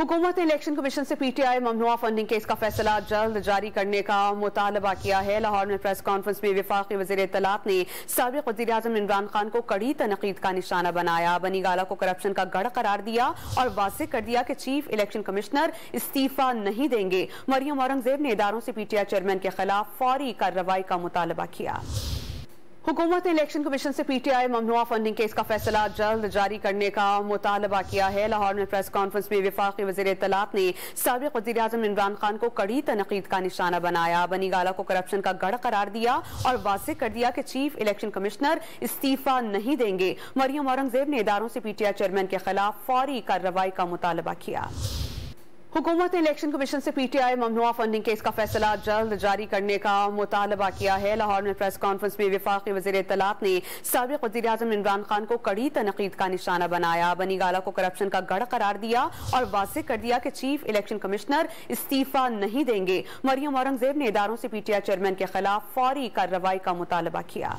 हुकूमत ने election commission से पीटीआई ममनुआ फंडिंग केस का फैसला जल्द जारी करने का मुतालबा किया है। लाहौर में प्रेस कॉन्फ्रेंस में वफाकी वज़ीर इत्तलात ने साबिक़ वज़ीर आज़म इमरान खान को कड़ी तनकीद का निशाना बनाया। बनी गाला को करप्शन का गढ़ करार दिया और वाज़ेह कर दिया कि चीफ इलेक्शन कमिश्नर इस्तीफा नहीं देंगे। मरियम औरंगजेब ने इदारों से पीटीआई चेयरमैन के खिलाफ फौरी कार्रवाई का मुतालबा किया। हुकूमत ने इलेक्शन कमीशन से पीटीआई ममनुआ फंडिंग केस का फैसला जल्द जारी करने का मुतालबा किया है। लाहौर में प्रेस कॉन्फ्रेंस में वफाकी वज़ीर इत्तलात ने साबिक़ वज़ीर आज़म इमरान खान को कड़ी तनकीद का निशाना बनाया। बनी गाला को करप्शन का गढ़ करार दिया और वाज़ेह कर दिया कि चीफ इलेक्शन कमिश्नर इस्तीफा नहीं देंगे। मरियम औरंगजेब ने इदारों से पीटीआई चेयरमैन के खिलाफ फौरी कार्रवाई का मुतालबा किया। हुकूमत ने इलेक्शन कमीशन से पीटीआई ममनुआ फंडिंग केस का फैसला जल्द जारी करने का मुतालबा किया है। लाहौर में प्रेस कॉन्फ्रेंस में वफाकी वज़ीर इत्तलात ने साबिक़ वज़ीर आज़म इमरान खान को कड़ी तनकीद का निशाना बनाया। बनी गाला को करप्शन का गढ़ करार दिया और वाज़ेह कर दिया कि चीफ इलेक्शन कमिश्नर इस्तीफा नहीं देंगे। मरियम औरंगजेब ने इदारों से पीटीआई चेयरमैन के खिलाफ फौरी कार्रवाई का मुतालबा किया।